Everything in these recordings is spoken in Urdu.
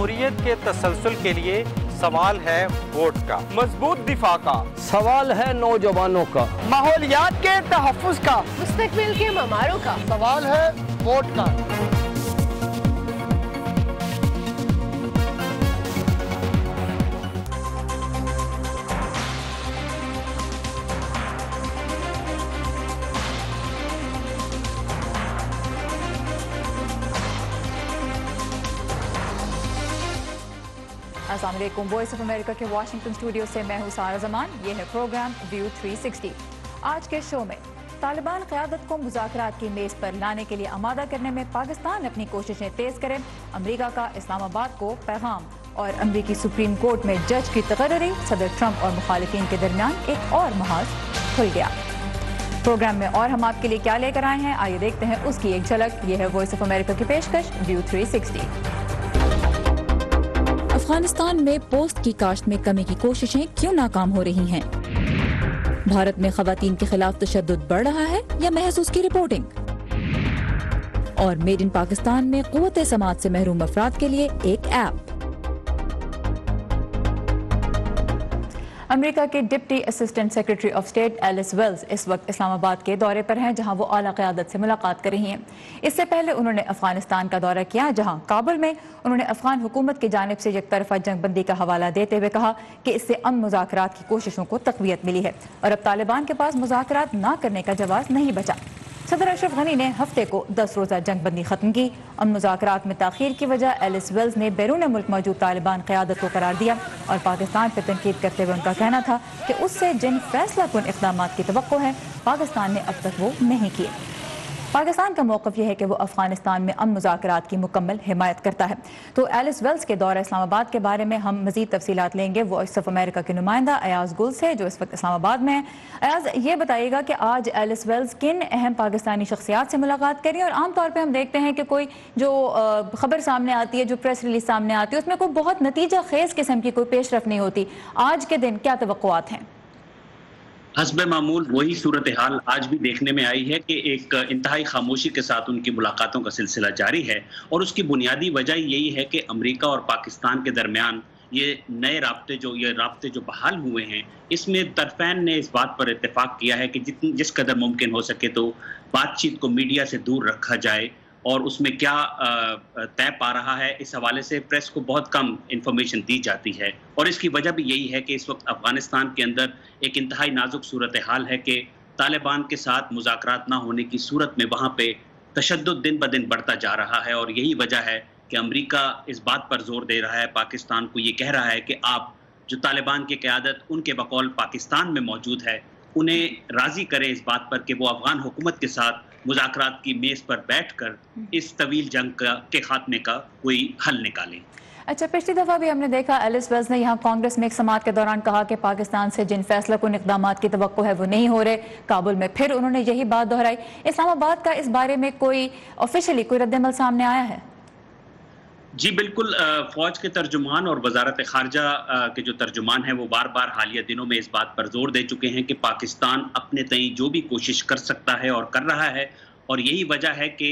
جمہوریت کے تسلسل کے لیے سوال ہے ووٹ کا، مضبوط دفاع کا سوال ہے نوجوانوں کا، ماحولیات کے تحفظ کا، مستقبل کے معماروں کا سوال ہے ووٹ کا۔ السلام علیکم، وائس آف امریکہ کے واشنگٹن اسٹوڈیو سے میں ہوں سارہ زمان۔ یہ ہے پروگرام ویو 360۔ آج کے شو میں طالبان قیادت کو مذاکرات کی میز پر لانے کے لیے آمادہ کرنے میں پاکستان اپنی کوششیں تیز کرے، امریکہ کا اسلام آباد کو پیغام، اور امریکی سپریم کورٹ میں جج کی تقرری، صدر ٹرمپ اور مخالفین کے درمیان ایک اور محاذ کھل گیا۔ پروگرام میں اور ہم آپ کے لیے کیا لے کر آئے ہیں، آئیے دیکھتے ہیں اس کی ایک جھلک۔ یہ ہے وائس آف امریکہ کی پیشکش ویو 360۔ افغانستان میں پوست کی کاشت میں کمی کی کوششیں کیوں ناکام ہو رہی ہیں؟ بھارت میں خواتین کے خلاف تشدد بڑھ رہا ہے یا محض اس کی رپورٹنگ؟ اور میڈ ان پاکستان میں قوت سماعت سے محروم افراد کے لیے ایک ایپ۔ امریکہ کے deputy assistant secretary of state Alice Wells اس وقت اسلام آباد کے دورے پر ہیں، جہاں وہ اعلیٰ قیادت سے ملاقات کر رہی ہیں۔ اس سے پہلے انہوں نے افغانستان کا دورہ کیا، جہاں کابل میں انہوں نے افغان حکومت کی جانب سے یک طرفہ جنگ بندی کا حوالہ دیتے ہوئے کہا کہ اس سے امن مذاکرات کی کوششوں کو تقویت ملی ہے اور اب طالبان کے پاس مذاکرات نہ کرنے کا جواز نہیں بچا۔ صدر اشرف غنی نے ہفتے کو 10 روزہ جنگ بندی ختم کی۔ امن مذاکرات میں تاخیر کی وجہ ایلس ویلز نے بیرون ملک موجود طالبان قیادت کو قرار دیا اور پاکستان پر تنقید کرتے ہوئے ان کا کہنا تھا کہ اس سے جن فیصلہ کن اقدامات کی توقع ہے پاکستان نے اب تک وہ نہیں کیے۔ پاکستان کا موقف یہ ہے کہ وہ افغانستان میں امن مذاکرات کی مکمل حمایت کرتا ہے۔ تو ایلس ویلز کے دورہ اسلام آباد کے بارے میں ہم مزید تفصیلات لیں گے وائس آف امریکہ کے نمائندہ ایاز گل سے، جو اس وقت اسلام آباد میں ہے۔ ایاز، یہ بتائیے گا کہ آج ایلس ویلز کن اہم پاکستانی شخصیات سے ملاقات کری، اور عام طور پہ ہم دیکھتے ہیں کہ کوئی جو خبر سامنے آتی ہے، جو پریس ریلیز سامنے آتی ہے، اس میں کوئی بہت نتیجہ خیز قسم کی کوئی پیش رفت نہیں ہوتی۔ آج کے دن کیا توقعات ہیں؟ حسب معمول وہی صورتحال آج بھی دیکھنے میں آئی ہے کہ ایک انتہائی خاموشی کے ساتھ ان کی ملاقاتوں کا سلسلہ جاری ہے، اور اس کی بنیادی وجہ یہی ہے کہ امریکہ اور پاکستان کے درمیان یہ نئے رابطے جو بحال ہوئے ہیں، اس میں طرفین نے اس بات پر اتفاق کیا ہے کہ جس قدر ممکن ہو سکے تو بات چیت کو میڈیا سے دور رکھا جائے، اور اس میں کیا طے پا رہا ہے اس حوالے سے پریس کو بہت کم انفارمیشن دی جاتی ہے۔ اور اس کی وجہ بھی یہی ہے کہ اس وقت افغانستان کے اندر ایک انتہائی نازک صورتحال ہے کہ طالبان کے ساتھ مذاکرات نہ ہونے کی صورت میں وہاں پہ تشدد دن بدن بڑھتا جا رہا ہے، اور یہی وجہ ہے کہ امریکہ اس بات پر زور دے رہا ہے، پاکستان کو یہ کہہ رہا ہے کہ آپ جو طالبان کی قیادت ان کے بقول پاکستان میں موجود ہے، انہیں راضی کریں اس بات پر کہ وہ افغان حکومت کے ساتھ مذاکرات کی میز پر بیٹھ کر اس طویل جنگ کے خاتمے کا کوئی حل نکالیں۔ اچھا، پچھلی دفعہ بھی ہم نے دیکھا ایلس ویلز نے یہاں کانگریس میں ایک سماعت کے دوران کہا کہ پاکستان سے جن فیصلہ کن اقدامات کی توقع ہے وہ نہیں ہو رہے۔ کابل میں پھر انہوں نے یہی بات دہرائی۔ اسلام آباد کا اس بارے میں کوئی آفیشلی کوئی رد عمل سامنے آیا ہے؟ جی بالکل، فوج کے ترجمان اور وزارت خارجہ کے جو ترجمان ہیں وہ بار بار حالیہ دنوں میں اس بات پر زور دے چکے ہیں کہ پاکستان اپنے تئیں جو بھی کوشش کر سکتا ہے اور کر رہا ہے، اور یہی وجہ ہے کہ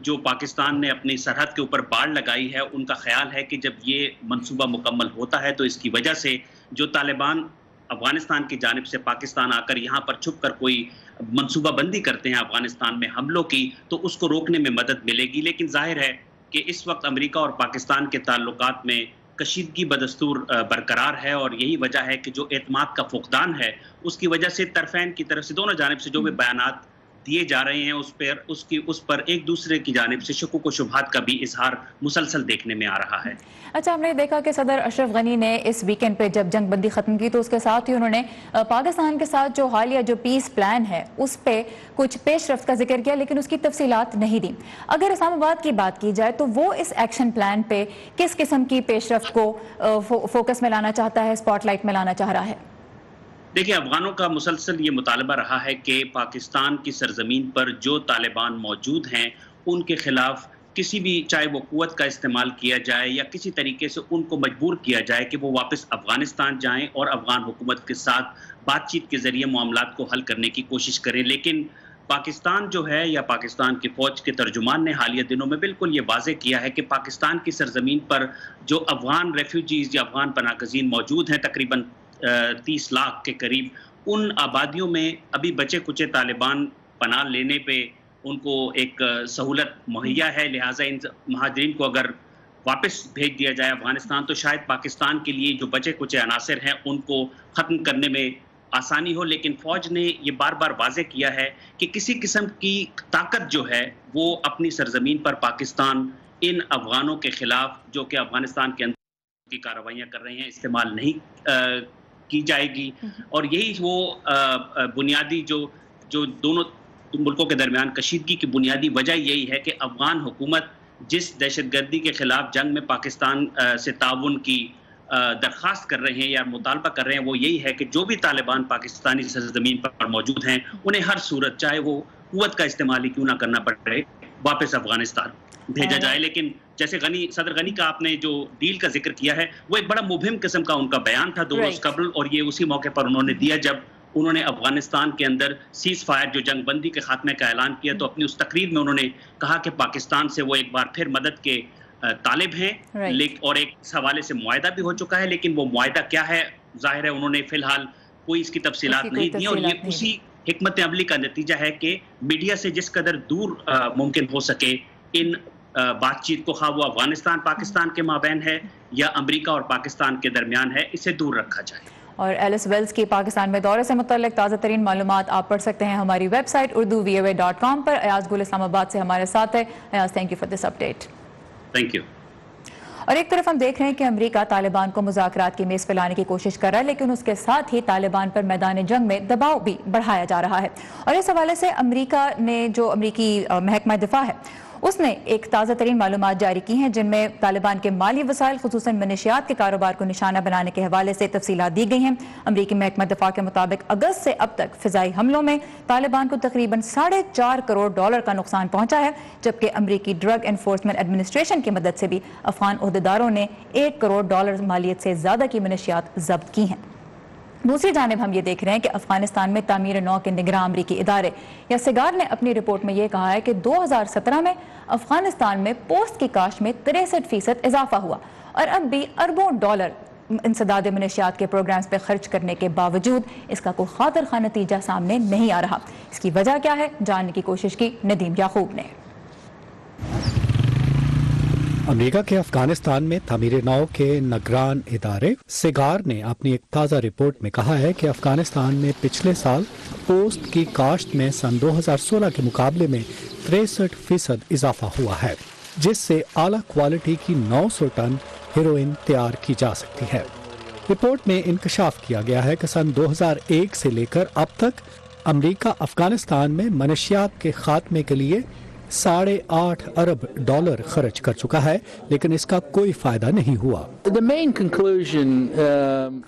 جو پاکستان نے اپنی سرحد کے اوپر باڑ لگائی ہے، ان کا خیال ہے کہ جب یہ منصوبہ مکمل ہوتا ہے تو اس کی وجہ سے جو طالبان افغانستان کی جانب سے پاکستان آ کر یہاں پر چھپ کر کوئی منصوبہ بندی کرتے ہیں افغانستان میں حملوں کی، تو اس کو روکنے میں مدد ملے گی۔ لیکن ظاہر ہے کہ اس وقت امریکہ اور پاکستان کے تعلقات میں کشیدگی بدستور برقرار ہے، اور یہی وجہ ہے کہ جو اعتماد کا فقدان ہے اس کی وجہ سے طرفین کی طرف سے دونوں جانب سے جو بھی بیانات دیے جا رہے ہیں اس پر ایک دوسرے کی جانب سے شکوک و شبہات کا بھی اظہار مسلسل دیکھنے میں آ رہا ہے۔ اچھا، ہم نے دیکھا کہ صدر اشرف غنی نے اس ویکینڈ پہ جب جنگ بندی ختم کی تو اس کے ساتھ ہی انہوں نے پاکستان کے ساتھ جو حالیہ جو پیس پلان ہے اس پہ کچھ پیش رفت کا ذکر کیا، لیکن اس کی تفصیلات نہیں دی۔ اگر اسلام آباد کی بات کی جائے تو وہ اس ایکشن پلان پہ کس قسم کی پیش رفت کو فوکس میں لانا چاہتا ہے، اسپاٹ لائٹ میں لانا چاہ رہا ہے؟ دیکھیں، افغانوں کا مسلسل یہ مطالبہ رہا ہے کہ پاکستان کی سرزمین پر جو طالبان موجود ہیں ان کے خلاف کسی بھی، چاہے وہ قوت کا استعمال کیا جائے یا کسی طریقے سے ان کو مجبور کیا جائے کہ وہ واپس افغانستان جائیں اور افغان حکومت کے ساتھ بات چیت کے ذریعے معاملات کو حل کرنے کی کوشش کریں۔ لیکن پاکستان جو ہے یا پاکستان کی فوج کے ترجمان نے حالیہ دنوں میں بالکل یہ واضح کیا ہے کہ پاکستان کی سرزمین پر جو افغان ریفیوجیز یا افغان پناہ گزین موجود ہیں تقریباً 30 لاکھ کے قریب، ان آبادیوں میں ابھی بچے کچے طالبان پناہ لینے پہ ان کو ایک سہولت مہیا ہے، لہٰذا ان مہاجرین کو اگر واپس بھیج دیا جائے افغانستان تو شاید پاکستان کے لیے جو بچے کچے عناصر ہیں ان کو ختم کرنے میں آسانی ہو۔ لیکن فوج نے یہ بار بار واضح کیا ہے کہ کسی قسم کی طاقت جو ہے وہ اپنی سرزمین پر پاکستان ان افغانوں کے خلاف جو کہ افغانستان کے اندر کی کارروائیاں کر رہے ہیں استعمال نہیں کی جائے گی۔ اور یہی وہ بنیادی جو دونوں ملکوں کے درمیان کشیدگی کی بنیادی وجہ یہی ہے کہ افغان حکومت جس دہشت گردی کے خلاف جنگ میں پاکستان سے تعاون کی درخواست کر رہے ہیں یا مطالبہ کر رہے ہیں وہ یہی ہے کہ جو بھی طالبان پاکستانی سرزمین پر موجود ہیں انہیں ہر صورت چاہے وہ قوت کا استعمال ہی کیوں نہ کرنا پڑے واپس افغانستان بھیجا جائے۔ لیکن جیسے صدر غنی کا آپ نے جو ڈیل کا ذکر کیا ہے وہ ایک بڑا مبہم قسم کا ان کا بیان تھا 2 روز قبل، اور یہ اسی موقع پر انہوں نے دیا جب انہوں نے افغانستان کے اندر سیز فائر جو جنگ بندی کے خاتمے کا اعلان کیا۔ تو اپنی اس تقریر میں انہوں نے کہا کہ پاکستان سے وہ ایک بار پھر مدد کے طالب ہیں، اور ایک حوالے سے معاہدہ بھی ہو چکا ہے، لیکن وہ معاہدہ کیا ہے ظاہر ہے انہوں نے فی الحال کوئی اس کی تفصیلات نہیں دی، اور یہ اسی حکمت عملی کا نتیجہ ہے کہ میڈیا سے جس قدر دور ممکن ہو سکے ان بات چیت کو، خواہ وہ افغانستان پاکستان کے مابین ہے یا امریکہ اور پاکستان کے درمیان ہے، اسے دور رکھا جائے۔ اور ایلس ویلز کی پاکستان میں دورے سے متعلق تازہ ترین معلومات آپ پڑھ سکتے ہیں ہماری ویب سائٹ urduvoa.com پر۔ ایاز گل اسلام آباد سے ہمارے ساتھ ہے۔ Ayaz, thank you for this update. Thank you. اور ایک طرف ہم دیکھ رہے ہیں کہ امریکہ طالبان کو مذاکرات کی میز پھیلانے کی کوشش کر رہا ہے، لیکن اس کے ساتھ ہی طالبان پر میدان جنگ میں دباؤ بھی بڑھایا جا رہا ہے۔ اور اس حوالے سے امریکہ نے جو امریکی محکمہ دفاع ہے اس نے ایک تازہ ترین معلومات جاری کی ہیں جن میں طالبان کے مالی وسائل خصوصاً منشیات کے کاروبار کو نشانہ بنانے کے حوالے سے تفصیلات دی گئی ہیں۔ امریکی محکمہ دفاع کے مطابق اگست سے اب تک فضائی حملوں میں طالبان کو تقریباً $4.5 کروڑ کا نقصان پہنچا ہے، جبکہ امریکی ڈرگ انفورسمنٹ ایڈمنسٹریشن کی مدد سے بھی افغان عہدیداروں نے $1 کروڑ مالیت سے زیادہ کی منشیات ضبط کی ہیں۔ دوسری جانب ہم یہ دیکھ رہے ہیں کہ افغانستان میں تعمیر نو کے نگراں امریکی ادارے یا سگار نے اپنی رپورٹ میں یہ کہا ہے کہ 2017 میں افغانستان میں پوست کی کاشت میں 63% اضافہ ہوا، اور اب بھی اربوں ڈالر انسداد منشیات کے پروگرامز پہ خرچ کرنے کے باوجود اس کا کوئی خاطر خواہ نتیجہ سامنے نہیں آ رہا۔ اس کی وجہ کیا ہے جاننے کی کوشش کی ندیم یعقوب نے۔ امریکہ کے افغانستان میں تعمیر نو کے نگران ادارے سگار نے اپنی ایک تازہ رپورٹ میں کہا ہے کہ افغانستان میں پچھلے سال پوست کی کاشت میں سن 2016 کے مقابلے میں 63% اضافہ ہوا ہے، جس سے اعلیٰ کوالٹی کی 900 ٹن ہیروئن تیار کی جا سکتی ہے۔ رپورٹ میں انکشاف کیا گیا ہے کہ سن 2001 سے لے کر اب تک امریکہ افغانستان میں منشیات کے خاتمے کے لیے $8.5 ارب خرچ کر چکا ہے، لیکن اس کا کوئی فائدہ نہیں ہوا۔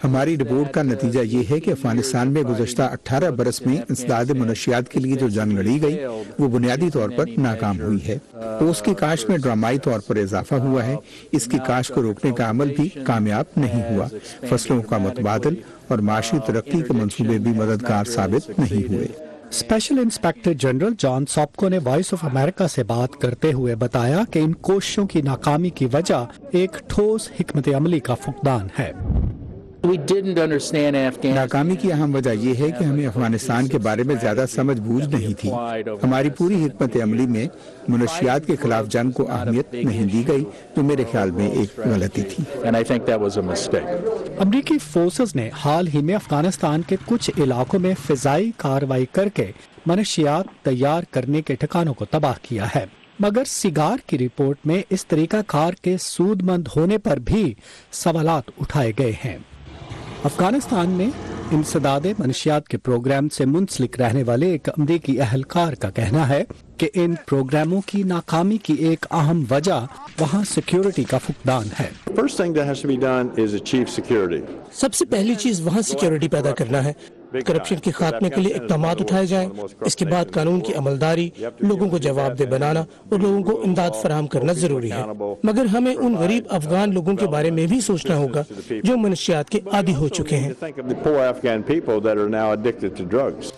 ہماری رپورٹ کا نتیجہ یہ ہے کہ افغانستان میں گزشتہ 18 برس میں انسداد منشیات کے لیے جو جنگ لڑی گئی وہ بنیادی طور پر ناکام ہوئی ہے۔ پوست کی کاشت میں ڈرامائی طور پر اضافہ ہوا ہے، اس کی کاشت کو روکنے کا عمل بھی کامیاب نہیں ہوا، فصلوں کا متبادل اور معاشی ترقی کے منصوبے بھی مددگار ثابت نہیں ہوئے۔ اسپیشل انسپیکٹر جنرل جان ساپکو نے وائس آف امریکہ سے بات کرتے ہوئے بتایا کہ ان کوششوں کی ناکامی کی وجہ ایک ٹھوس حکمت عملی کا فقدان ہے۔ ناکامی کی اہم وجہ یہ ہے کہ ہمیں افغانستان کے بارے میں زیادہ سمجھ بوجھ نہیں تھی۔ ہماری پوری حکمت عملی میں منشیات کے خلاف جنگ کو اہمیت نہیں دی گئی، جو میرے خیال میں ایک غلطی تھی۔ امریکی فورسز نے حال ہی میں افغانستان کے کچھ علاقوں میں فضائی کارروائی کر کے منشیات تیار کرنے کے ٹھکانوں کو تباہ کیا ہے، مگر سگار کی رپورٹ میں اس طریقہ کار کے سود مند ہونے پر بھی سوالات اٹھائے گئے ہیں۔ افغانستان میں انسداد منشیات کے پروگرام سے منسلک رہنے والے ایک امریکی اہلکار کا کہنا ہے کہ ان پروگراموں کی ناکامی کی ایک اہم وجہ وہاں سیکیورٹی کا فقدان ہے۔ سب سے پہلی چیز وہاں سیکیورٹی پیدا کرنا ہے۔ کرپشن کے خاتمے کے لیے اقدامات اٹھائے جائیں. اس کے بعد قانون کی عملداری، لوگوں کو جواب دہ بنانا اور لوگوں کو امداد فراہم کرنا ضروری ہے. مگر ہمیں ان غریب افغان لوگوں کے بارے میں بھی سوچنا ہوگا جو منشیات کے عادی ہو چکے ہیں.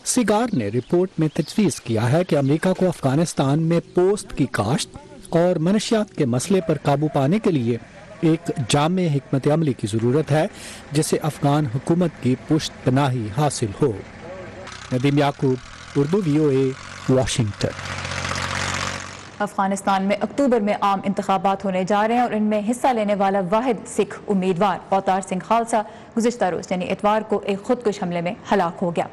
سیگار نے رپورٹ میں تجویز کیا ہے کہ امریکہ کو افغانستان میں پوست کی کاشت اور منشیات کے مسئلے پر قابو پانے کے لیے ایک جامع حکمت عملی کی ضرورت ہے جسے افغان حکومت کی پشت پناہی حاصل ہو. ندیم یعقوب، اردو VOA، واشنگٹن. افغانستان میں اکتوبر میں عام انتخابات ہونے جا رہے ہیں اور ان میں حصہ لینے والا واحد سکھ امیدوار اوتار سنگھ خالصہ گزشتہ روز یعنی اتوار کو ایک خودکش حملے میں ہلاک ہو گیا.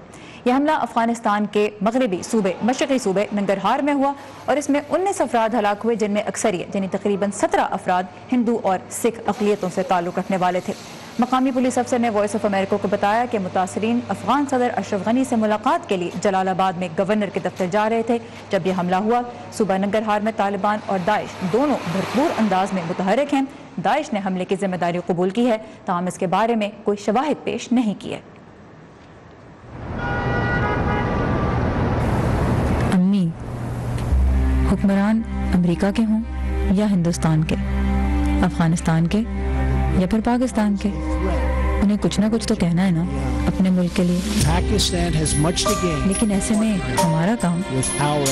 یہ حملہ افغانستان کے مغربی صوبے مشرقی صوبے ننگرہار میں ہوا اور اس میں 19 افراد ہلاک ہوئے جن میں اکثریت یعنی تقریباً 17 افراد ہندو اور سکھ اقلیتوں سے تعلق رکھنے والے تھے. مقامی پولیس افسر نے وائس آف امریکہ کو بتایا کہ متاثرین افغان صدر اشرف غنی سے ملاقات کے لیے جلال آباد میں گورنر کے دفتر جا رہے تھے جب یہ حملہ ہوا. صوبہ ننگرہار میں طالبان اور داعش دونوں بھرپور انداز میں متحرک ہیں. داعش نے حملے کی ذمہ داری قبول کی ہے تاہم اس کے بارے میں کوئی شواہد پیش نہیں کی ہے. امی، حکمران امریکہ کے ہوں یا ہندوستان کے، افغانستان کے یا پھر پاکستان کے، انہیں کچھ نہ کچھ تو کہنا ہے نا اپنے ملک کے لیے. لیکن ایسے میں ہمارا کام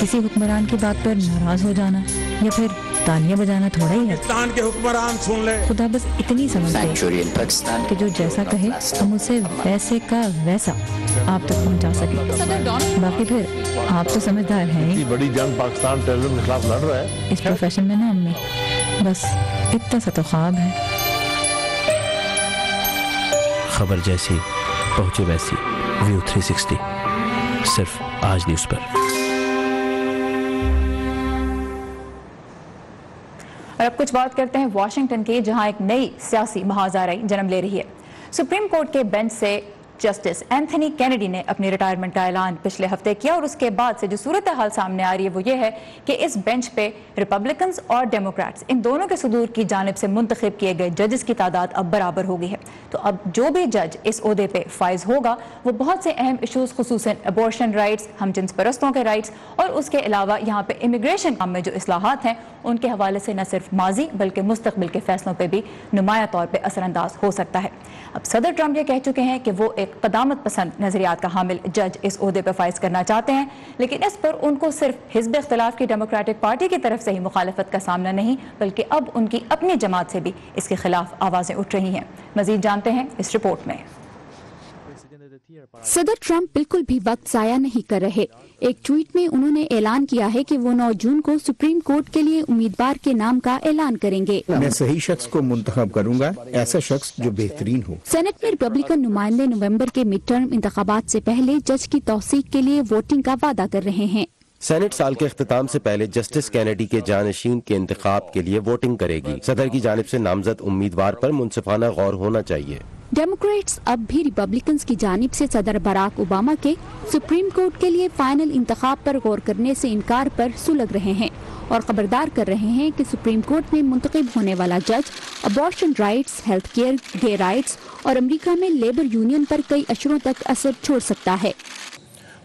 کسی حکمران کی بات پر ناراض ہو جانا یا پھر تالیاں بجانا تھوڑا ہی ہے. خدا بس اتنی سمجھ دے کہ جو جیسا کہے ہم اسے ویسے کا ویسا آپ تک پہنچا سکیں. باقی پھر آپ تو سمجھدار ہیں. بڑی جنگ پاکستان ٹیررزم کے خلاف لڑ رہا ہے اس پروفیشن میں نا امی، بس اتنا سا تو خواب ہے. خبر جیسی پہنچے ویسی، ویو 360 صرف آج نیوز پر. اور اب کچھ بات کرتے ہیں واشنگٹن کی، جہاں ایک نئی سیاسی محاذاری جنم لے رہی ہے. سپریم کورٹ کے بینچ سے جسٹس اینتھنی کینیڈی نے اپنی ریٹائرمنٹ کا اعلان پچھلے ہفتے کیا اور اس کے بعد سے جو صورتحال سامنے آ رہی ہے وہ یہ ہے کہ اس بینچ پہ ریپبلکنز اور ڈیموکریٹس ان دونوں کے صدور کی جانب سے منتخب کیے گئے ججز کی تعداد اب برابر ہو گئی ہے. تو اب جو بھی جج اس عہدے پہ فائز ہوگا وہ بہت سے اہم ایشوز خصوصاً ابورشن رائٹس، ہم جنس پرستوں کے رائٹس اور اس کے علاوہ یہاں پہ امیگریشن کام میں جو اصلاحات ہیں ان کے حوالے سے نہ صرف ماضی بلکہ مستقبل کے فیصلوں پہ بھی نمایاں طور پہ اثر انداز ہو سکتا ہے. اب صدر ٹرمپ یہ کہہ چکے ہیں کہ وہ ایک قدامت پسند نظریات کا حامل جج اس عہدے پہ فائز کرنا چاہتے ہیں، لیکن اس پر ان کو صرف حزب اختلاف کی ڈیموکریٹک پارٹی کی طرف سے ہی مخالفت کا سامنا نہیں بلکہ اب ان کی اپنی جماعت سے بھی اس کے خلاف آوازیں اٹھ رہی ہیں. مزید جانتے ہیں اس رپورٹ میں. صدر ٹرمپ بالکل بھی وقت ضائع نہیں کر رہے. ایک ٹویٹ میں انہوں نے اعلان کیا ہے کہ وہ 9 جون کو سپریم کورٹ کے لیے امیدوار کے نام کا اعلان کریں گے. میں صحیح شخص کو منتخب کروں گا، ایسا شخص جو بہترین ہو. سینٹ میں ریپبلکن نمائندے نومبر کے مڈ ٹرم انتخابات سے پہلے جج کی توثیق کے لیے ووٹنگ کا وعدہ کر رہے ہیں. سینٹ سال کے اختتام سے پہلے جسٹس کینیڈی کے جانشین کے انتخاب کے لیے ووٹنگ کرے گی. صدر کی جانب سے نامزد امیدوار پر منصفانہ غور ہونا چاہیے. ڈیموکریٹس اب بھی ریپبلکنز کی جانب سے صدر باراک اوباما کے سپریم کورٹ کے لیے فائنل انتخاب پر غور کرنے سے انکار پر سلگ رہے ہیں اور خبردار کر رہے ہیں کہ سپریم کورٹ میں منتخب ہونے والا جج ابارشن رائٹس، ہیلتھ کیئر، گے رائٹس اور امریکہ میں لیبر یونین پر کئی اشروں تک اثر چھوڑ سکتا ہے.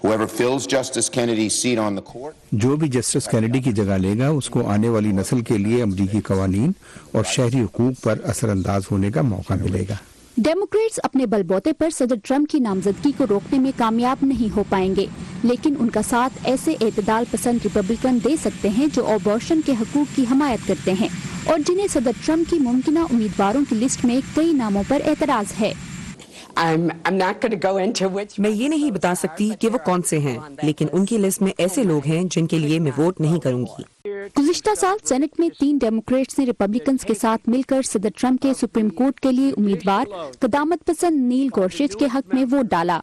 جو بھی جسٹس کینیڈی کی جگہ لے گا اس کو آنے والی نسل کے لیے امریکی قوانین اور شہری حقوق پر اثر انداز ہونے کا موقع ملے گا. ڈیموکریٹس اپنے بل بوتے پر صدر ٹرمپ کی نامزدگی کو روکنے میں کامیاب نہیں ہو پائیں گے، لیکن ان کا ساتھ ایسے اعتدال پسند ریپبلکن دے سکتے ہیں جو ابارشن کے حقوق کی حمایت کرتے ہیں اور جنہیں صدر ٹرمپ کی ممکنہ امیدواروں کی لسٹ میں کئی ناموں پر اعتراض ہے. میں یہ نہیں بتا سکتی کہ وہ کون سے ہیں، لیکن ان کی لسٹ میں ایسے لوگ ہیں جن کے لیے میں ووٹ نہیں کروں گی. گزشتہ سال سینٹ میں 3 ڈیموکریٹس نے ریپبلکنز کے ساتھ مل کر صدر ٹرمپ کے سپریم کورٹ کے لیے امیدوار قدامت پسند نیل گورشچ کے حق میں ووٹ ڈالا.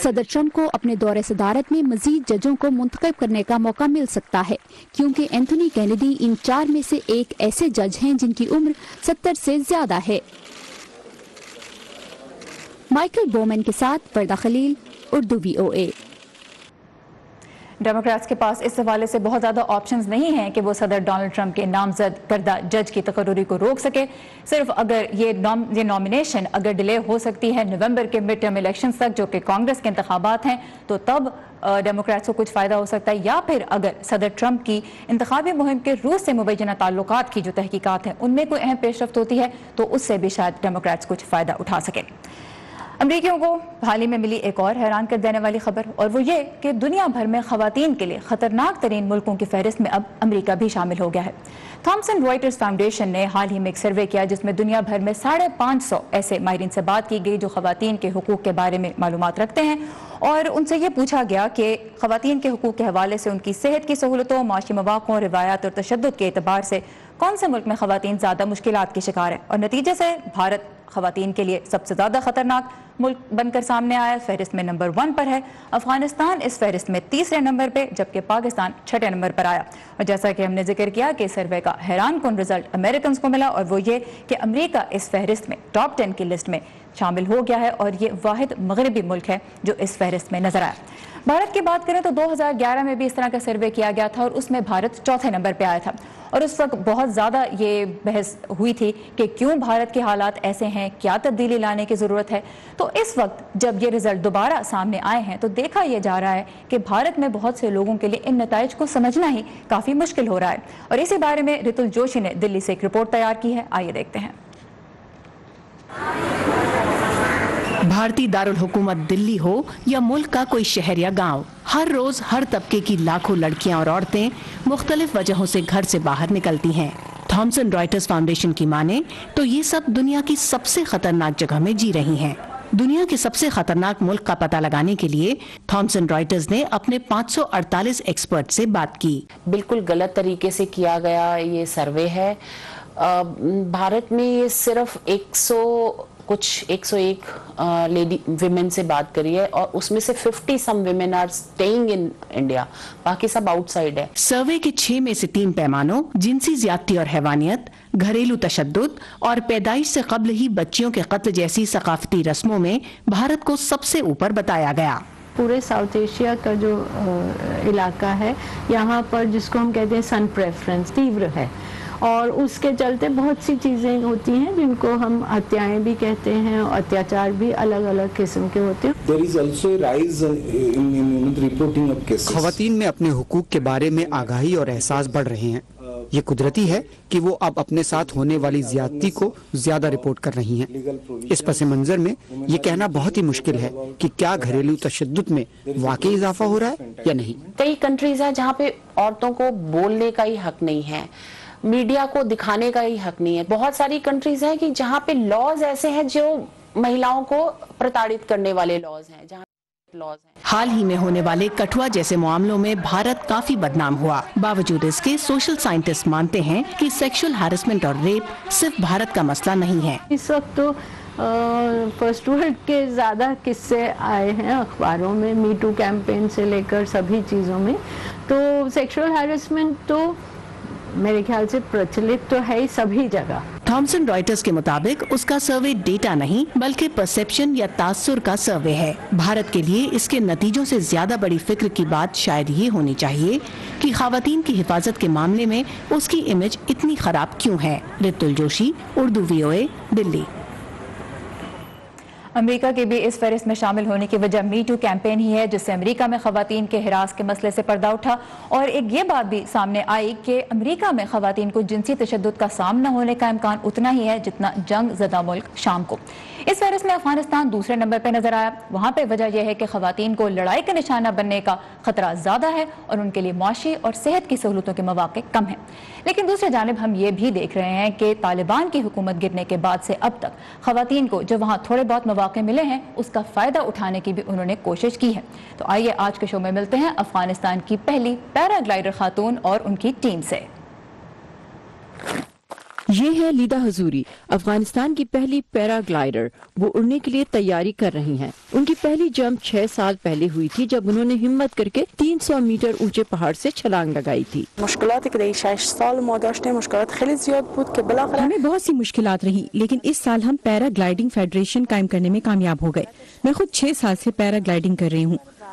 صدر ٹرمپ کو اپنے دور صدارت میں مزید ججوں کو منتخب کرنے کا موقع مل سکتا ہے کیونکہ اینتھنی کینیڈی ان 4 میں سے ایک ایسے جج ہیں جن کی عمر 70 سے زیادہ ہے. مائیکل بومن کے ساتھ وردہ خلیل، اردو VOA. ڈیموکریٹس کے پاس اس حوالے سے بہت زیادہ آپشنز نہیں ہیں کہ وہ صدر ڈونلڈ ٹرمپ کے نامزد کردہ جج کی تقرری کو روک سکے. صرف اگر یہ نامینیشن اگر ڈیلے ہو سکتی ہے نومبر کے مڈ ٹرم الیکشنز تک جو کہ کانگریس کے انتخابات ہیں تو تب ڈیموکریٹس کو کچھ فائدہ ہو سکتا ہے, یا پھر اگر صدر ٹرمپ کی انتخابی مہم کے روس سے مبینہ تعلقات کی جو تحقیقات ہیں ان میں کوئی اہم پیش رفت ہوتی ہے تو اس سے بھی شاید ڈیموکریٹس کچھ فائدہ اٹھا سکے. امریکیوں کو حال ہی میں ملی ایک اور حیران کر دینے والی خبر, اور وہ یہ کہ دنیا بھر میں خواتین کے لیے خطرناک ترین ملکوں کی فہرست میں اب امریکہ بھی شامل ہو گیا ہے. تھامسن رائٹرز فاؤنڈیشن نے حال ہی میں ایک سروے کیا جس میں دنیا بھر میں 550 ایسے ماہرین سے بات کی گئی جو خواتین کے حقوق کے بارے میں معلومات رکھتے ہیں, اور ان سے یہ پوچھا گیا کہ خواتین کے حقوق کے حوالے سے ان کی صحت کی سہولتوں, معاشی مواقع, روایات اور تشدد کے اعتبار سے کون سے ملک میں خواتین زیادہ مشکلات کی شکار ہیں, اور نتیجے سے بھارت خواتین کے لیے سب سے زیادہ خطرناک ملک بن کر سامنے آیا. فہرست میں نمبر 1 پر ہے. افغانستان اس فہرست میں تیسرے نمبر پہ, جبکہ پاکستان 6 نمبر پر آیا. اور جیسا کہ ہم نے ذکر کیا کہ سروے کا حیران کن رزلٹ امریکنز کو ملا, اور وہ یہ کہ امریکہ اس فہرست میں ٹاپ 10 کی لسٹ میں شامل ہو گیا ہے, اور یہ واحد مغربی ملک ہے جو اس فہرست میں نظر آیا. بھارت کی بات کریں تو 2011 میں بھی اس طرح کا سروے کیا گیا تھا اور اس میں بھارت 4تھے نمبر پہ آیا تھا, اور اس وقت بہت زیادہ یہ بحث ہوئی تھی کہ کیوں بھارت کے حالات ایسے ہیں, کیا تبدیلی لانے کی ضرورت ہے. تو اس وقت جب یہ رزلٹ دوبارہ سامنے آئے ہیں تو دیکھا یہ جا رہا ہے کہ بھارت میں بہت سے لوگوں کے لیے ان نتائج کو سمجھنا ہی کافی مشکل ہو رہا ہے. اور اسی بارے میں رتل جوشی نے دلی سے ایک رپورٹ تیار کی ہے, آئیے دیکھتے ہیں. بھارتی دارالحکومت دلی ہو یا ملک کا کوئی شہر یا گاؤں, ہر روز ہر طبقے کی لاکھوں لڑکیاں اور عورتیں مختلف وجہوں سے گھر سے باہر نکلتی ہیں. تھامسن رائٹرز فاؤنڈیشن کی مانے تو یہ سب دنیا کی سب سے خطرناک جگہ میں جی رہی ہیں. دنیا کے سب سے خطرناک ملک کا پتہ لگانے کے لیے تھامسن رائٹرز نے اپنے 548 ایکسپرٹ سے بات کی. بالکل غلط طریقے سے کیا گیا یہ سروے ہے. بھارت میں یہ صرف 101 لیڈی ویمن سے بات کری ہے, اور اس میں سے 50 some women are staying in India, باقی سب آؤٹ سائڈ ہے. سروے کے 6 میں سے 3 پیمانوں, جنسی زیادتی اور حیوانیت, گھریلو تشدد اور پیدائش سے قبل ہی بچیوں کے قتل جیسی ثقافتی رسموں میں بھارت کو سب سے اوپر بتایا گیا. پورے ساؤتھ ایشیا کا جو علاقہ ہے یہاں پر جس کو ہم کہتے ہیں سن پریفرنس تیور ہے, اور اس کے چلتے بہت سی چیزیں ہوتی ہیں جن کو ہم ہتیائیں بھی کہتے ہیں, اور اتیاچار بھی الگ الگ قسم کے ہوتے ہیں. خواتین میں اپنے حقوق کے بارے میں آگاہی اور احساس بڑھ رہے ہیں. یہ قدرتی ہے کہ وہ اب اپنے ساتھ ہونے والی زیادتی کو زیادہ رپورٹ کر رہی ہیں. اس پس منظر میں یہ کہنا بہت ہی مشکل ہے کہ کیا گھریلو تشدد میں واقعی اضافہ ہو رہا ہے یا نہیں. کئی کنٹریز ہیں جہاں پہ عورتوں کو بولنے کا ہی حق نہیں ہے, میڈیا کو دکھانے کا ہی حق نہیں ہے. بہت ساری کنٹریز ہیں کہ جہاں پہ لاز ایسے ہیں جو مہیلاؤں کو پرتاڑت کرنے والے لاز ہیں, جہاں حال ہی میں ہونے والے کٹھوا جیسے معاملوں میں بھارت کافی بدنام ہوا. باوجود اس کے سوشل سائنٹسٹ مانتے ہیں کہ سیکشل ہیرسمنٹ اور ریپ صرف بھارت کا مسئلہ نہیں ہے. اس وقت تو فرسٹ ورلڈ کے زیادہ قصے آئے ہیں اخباروں میں, می ٹو کیمپین سے لے کر سبھی چیزوں میں. تو سیکشل ہیرسمنٹ تو میرے خیال سے پرچلت تو ہے ہی سبھی جگہ. تھامسن رائٹرز کے مطابق اس کا سروے ڈیٹا نہیں بلکہ پرسیپشن یا تاثر کا سروے ہے. بھارت کے لیے اس کے نتیجوں سے زیادہ بڑی فکر کی بات شاید یہ ہونی چاہیے کہ خواتین کی حفاظت کے معاملے میں اس کی امیج اتنی خراب کیوں ہے. رتل جوشی, اردو VOA, دلی. امریکہ کے بھی اس فہرست میں شامل ہونے کی وجہ می ٹو کیمپین ہی ہے, جس سے امریکہ میں خواتین کے ہراس کے مسئلے سے پردہ اٹھا, اور ایک یہ بات بھی سامنے آئی کہ امریکہ میں خواتین کو جنسی تشدد کا سامنا ہونے کا امکان اتنا ہی ہے جتنا جنگ زدہ ملک شام کو. اس فہرست میں افغانستان دوسرے نمبر پہ نظر آیا. وہاں پہ وجہ یہ ہے کہ خواتین کو لڑائی کا نشانہ بننے کا خطرہ زیادہ ہے اور ان کے لیے معاشی اور صحت کی سہولتوں کے مواقع کم ہیں. لیکن دوسری جانب ہم یہ بھی دیکھ رہے ہیں کہ طالبان کی حکومت گرنے کے بعد سے اب تک خواتین کو جو وہاں تھوڑے بہت مواقع ملے ہیں اس کا فائدہ اٹھانے کی بھی انہوں نے کوشش کی ہے. تو آئیے آج کے شو میں ملتے ہیں افغانستان کی پہلی پیراگلائڈر خاتون اور ان کی ٹیم سے. یہ ہے لیدا حضوری, افغانستان کی پہلی پیراگلائڈر. وہ اڑنے کے لیے تیاری کر رہی ہیں. ان کی پہلی جمپ 6 سال پہلے ہوئی تھی جب انہوں نے ہمت کر کے 300 میٹر اونچے پہاڑ سے چھلانگ لگائی تھی. ہمیں بہت سی مشکلات رہی, لیکن اس سال ہم پیراگلائڈنگ فیڈریشن قائم کرنے میں کامیاب ہو گئے. میں خود 6 سال سے پیراگلائڈنگ کر رہی ہوں.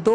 2